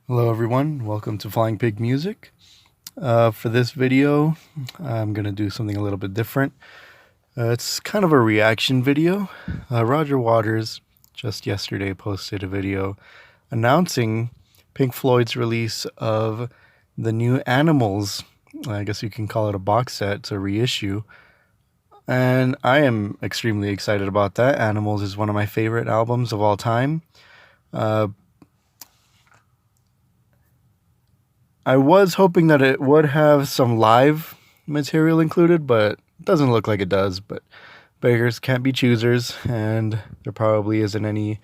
Hello everyone, welcome to Flying Pig Music. For this video, I'm going to do something a little bit different. It's kind of a reaction video. Roger Waters just yesterday posted a video announcing Pink Floyd's release of the new Animals. I guess you can call it a box set, it's a reissue. And I am extremely excited about that. Animals is one of my favorite albums of all time. I was hoping that it would have some live material included, but it doesn't look like it does. But beggars can't be choosers, and there probably isn't any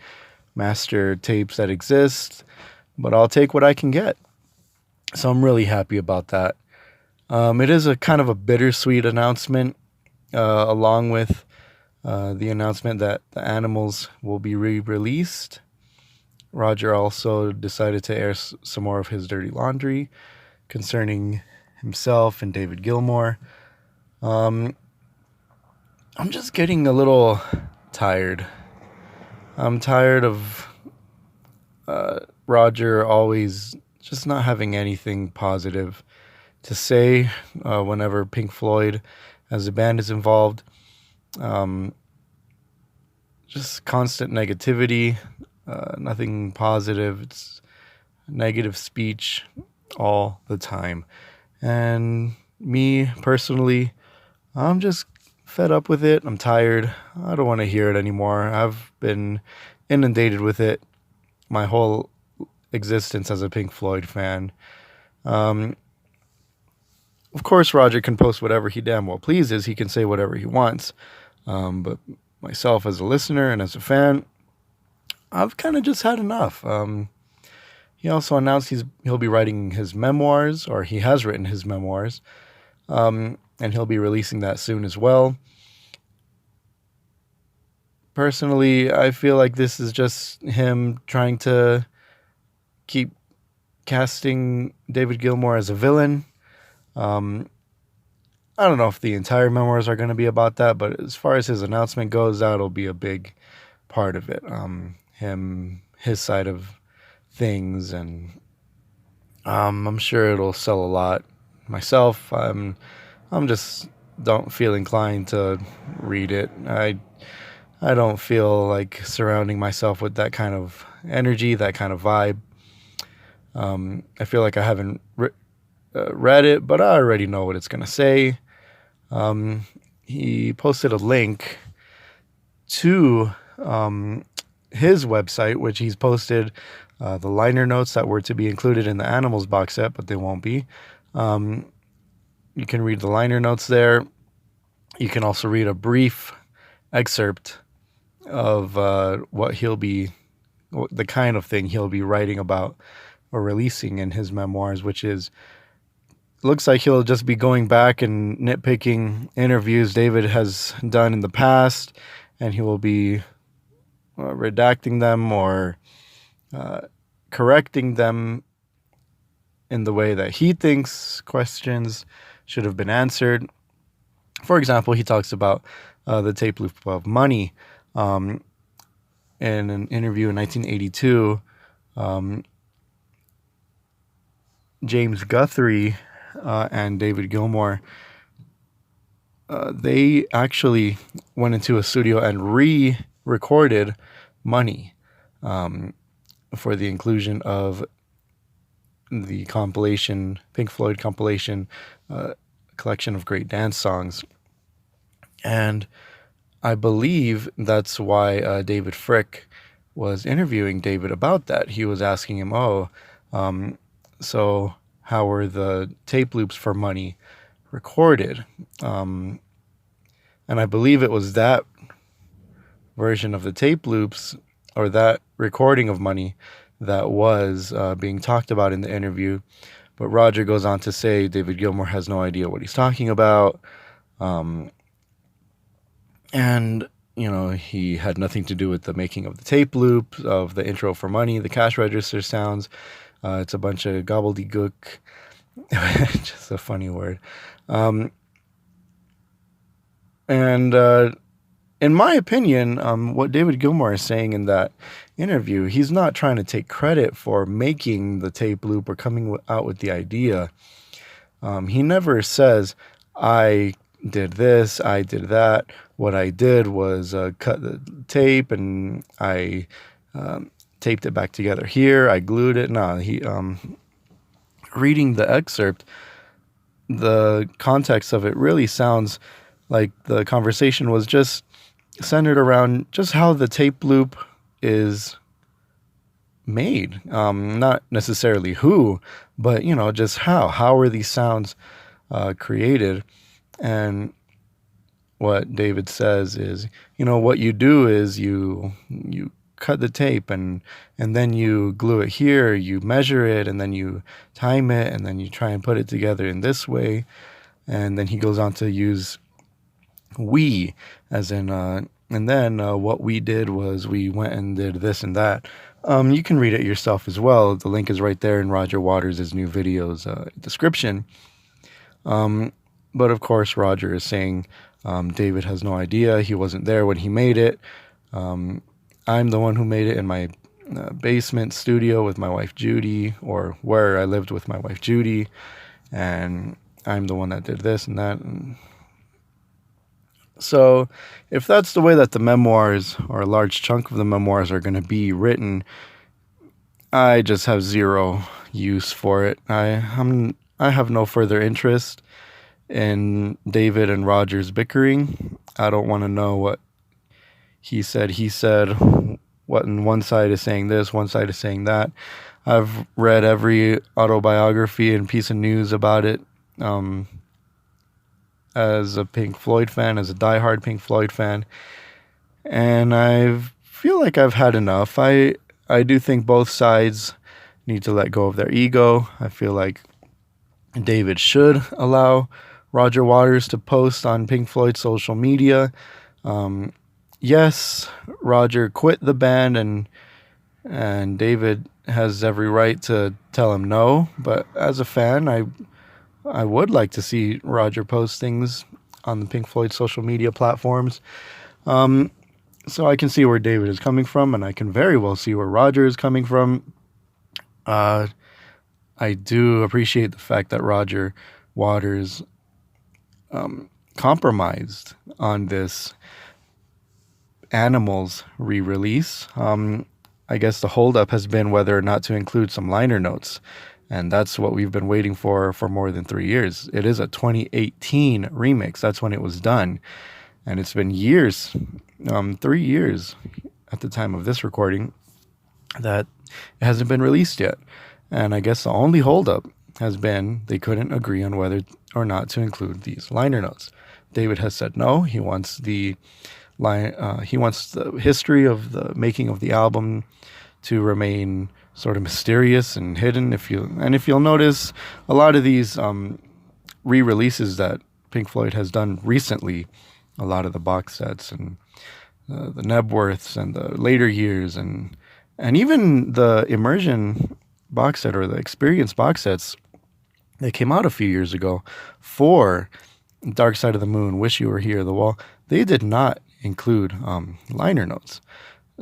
master tapes that exist, but I'll take what I can get. So I'm really happy about that. It is a kind of a bittersweet announcement, along with the announcement that the Animals will be re-released. Roger also decided to air some more of his dirty laundry concerning himself and David Gilmour. I'm just getting a little tired. I'm tired of Roger always just not having anything positive to say whenever Pink Floyd as a band is involved. Just constant negativity. Nothing positive. It's negative speech all the time. And me personally, I'm just fed up with it. I'm tired. I don't want to hear it anymore. I've been inundated with it my whole existence as a Pink Floyd fan. Of course, Roger can post whatever he damn well pleases. He can say whatever he wants. But myself as a listener and as a fan, I've kind of just had enough. He also announced he'll be writing his memoirs, or he has written his memoirs, and he'll be releasing that soon as well. Personally, I feel like this is just him trying to keep casting David Gilmour as a villain. I don't know if the entire memoirs are going to be about that, but as far as his announcement goes, that'll be a big part of it. His side of things, and I'm sure it'll sell a lot. Myself, I'm just don't feel inclined to read it. I don't feel like surrounding myself with that kind of energy, that kind of vibe. I feel like I haven't read it, but I already know what it's gonna say. He posted a link to his website, which he's posted the liner notes that were to be included in the Animals box set, but they won't be. You can read the liner notes there. You can also read a brief excerpt of the kind of thing he'll be writing about or releasing in his memoirs, which looks like he'll just be going back and nitpicking interviews David has done in the past, and he will be redacting them or correcting them in the way that he thinks questions should have been answered. For example, he talks about the tape loop of Money in an interview in 1982. James Guthrie and David Gilmour, they actually went into a studio and re-recorded Money for the inclusion of the compilation, Pink Floyd compilation, collection of great dance songs. And I believe that's why David Frick was interviewing David about that. He was asking him, so how were the tape loops for Money recorded? And I believe it was that version of the tape loops, or that recording of Money, that was being talked about in the interview. But Roger goes on to say David Gilmour has no idea what he's talking about. And, he had nothing to do with the making of the tape loop, of the intro for Money, the cash register sounds. It's a bunch of gobbledygook. Just a funny word. And in my opinion, what David Gilmour is saying in that interview, he's not trying to take credit for making the tape loop or coming out with the idea. He never says, I did this, I did that. What I did was cut the tape and I taped it back together here. I glued it. No, reading the excerpt, the context of it really sounds like the conversation was just centered around just how the tape loop is made. Not necessarily who, but, just how. How are these sounds created? And what David says is, what you do is you cut the tape and then you glue it here, you measure it, and then you time it, and then you try and put it together in this way. And then he goes on to use we, as in, and then what we did was we went and did this and that. You can read it yourself as well. The link is right there in Roger Waters' new video's description. But of course, Roger is saying David has no idea. He wasn't there when he made it. I'm the one who made it in my basement studio with my wife Judy, or where I lived with my wife Judy, and I'm the one that did this and that. So if that's the way that the memoirs, or a large chunk of the memoirs, are going to be written, I just have zero use for it. I have no further interest in David and Roger's bickering. I don't want to know what he said, what one side is saying this, one side is saying that. I've read every autobiography and piece of news about it. As a Pink Floyd fan, as a diehard Pink Floyd fan, and I feel like I've had enough. I do think both sides need to let go of their ego. I feel like David should allow Roger Waters to post on Pink Floyd social media. Yes, Roger quit the band, and David has every right to tell him no, but as a fan, I would like to see Roger post things on the Pink Floyd social media platforms. So I can see where David is coming from, and I can very well see where Roger is coming from. I do appreciate the fact that Roger Waters compromised on this Animals re-release. I guess the holdup has been whether or not to include some liner notes. And that's what we've been waiting for more than 3 years. It is a 2018 remix. That's when it was done. And it's been years, 3 years at the time of this recording, that it hasn't been released yet. And I guess the only holdup has been they couldn't agree on whether or not to include these liner notes. David has said no. He wants the history of the making of the album to remain sort of mysterious and hidden. If you'll notice, a lot of these re-releases that Pink Floyd has done recently, a lot of the box sets and the Nebworths and the later years and even the Immersion box set or the Experience box sets that came out a few years ago for Dark Side of the Moon, Wish You Were Here, The Wall, they did not include liner notes.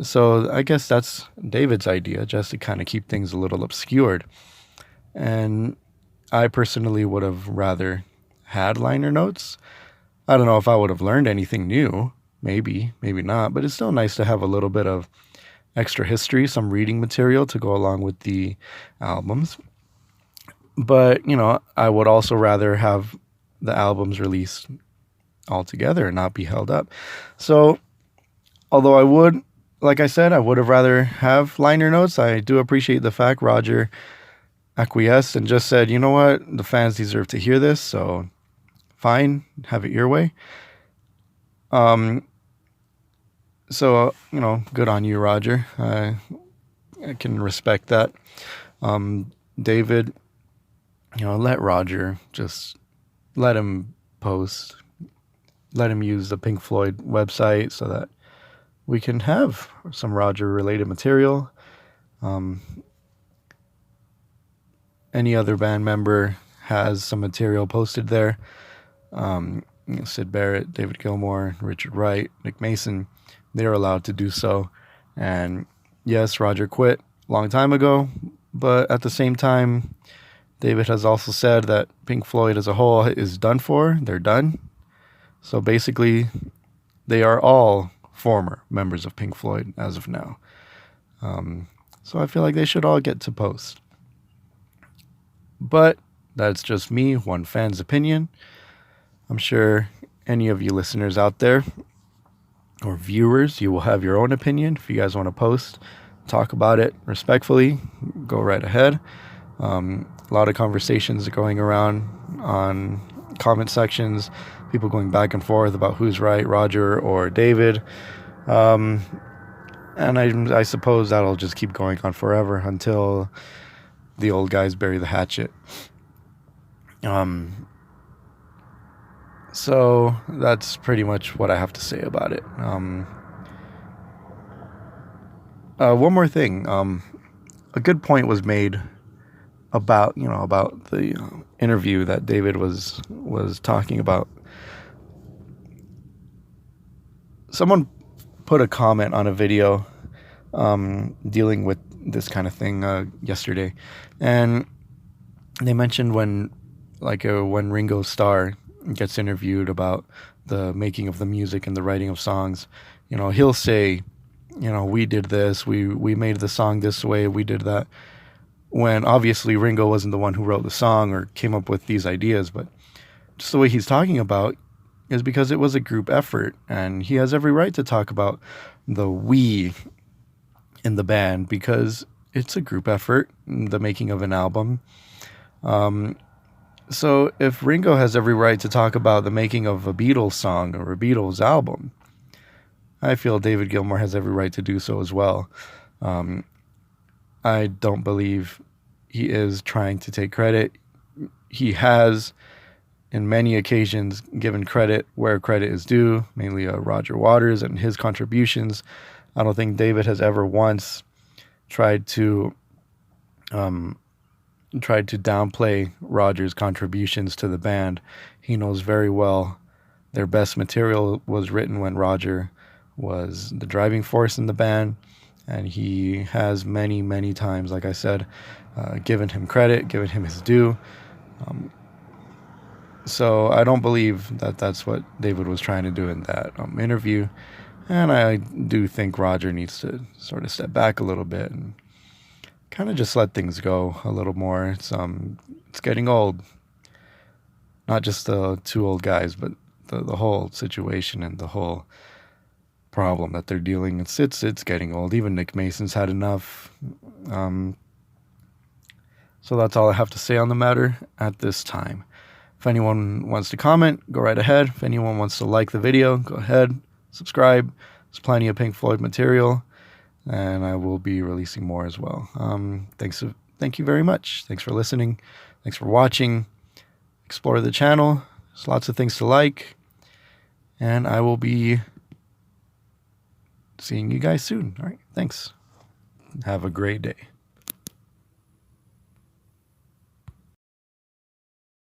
So I guess that's David's idea, just to kind of keep things a little obscured. And I personally would have rather had liner notes. I don't know if I would have learned anything new. Maybe not. But it's still nice to have a little bit of extra history, some reading material to go along with the albums. But, I would also rather have the albums released all together and not be held up. So, although I would, like I said, I would have rather have liner notes, I do appreciate the fact Roger acquiesced and just said, you know what, the fans deserve to hear this, so fine, have it your way. So, good on you, Roger. I can respect that. David, let Roger, just let him post, let him use the Pink Floyd website so that we can have some Roger-related material. Any other band member has some material posted there. Syd Barrett, David Gilmour, Richard Wright, Nick Mason, they're allowed to do so. And yes, Roger quit a long time ago, but at the same time, David has also said that Pink Floyd as a whole is done for. They're done. So basically, they are all former members of Pink Floyd as of now. So I feel like they should all get to post. But that's just me, one fan's opinion. I'm sure any of you listeners out there or viewers, you will have your own opinion. If you guys want to post, talk about it respectfully, go right ahead. A lot of conversations are going around on comment sections, people going back and forth about who's right, Roger or David. And I suppose that'll just keep going on forever until the old guys bury the hatchet. So that's pretty much what I have to say about it. One more thing. A good point was made about the interview that David was talking about. Someone put a comment on a video dealing with this kind of thing yesterday, and they mentioned when Ringo Starr gets interviewed about the making of the music and the writing of songs, he'll say, we did this, we made the song this way, we did that, when obviously Ringo wasn't the one who wrote the song or came up with these ideas, but just the way he's talking about is because it was a group effort, and he has every right to talk about the we in the band because it's a group effort, the making of an album. So if Ringo has every right to talk about the making of a Beatles song or a Beatles album, I feel David Gilmour has every right to do so as well. I don't believe he is trying to take credit. He has, in many occasions, given credit where credit is due, mainly Roger Waters and his contributions. I don't think David has ever once tried to downplay Roger's contributions to the band. He knows very well their best material was written when Roger was the driving force in the band, and he has many, many times, like I said, given him credit, given him his due. So I don't believe that that's what David was trying to do in that interview, and I do think Roger needs to sort of step back a little bit and kind of just let things go a little more. It's getting old. Not just the two old guys, but the whole situation and the whole problem that they're dealing. It's getting old. Even Nick Mason's had enough. So that's all I have to say on the matter at this time. If anyone wants to comment, go right ahead. If anyone wants to like the video, go ahead. Subscribe. There's plenty of Pink Floyd material, and I will be releasing more as well. Thank you very much. Thanks for listening. Thanks for watching. Explore the channel. There's lots of things to like, and I will be seeing you guys soon. All right. Thanks. Have a great day.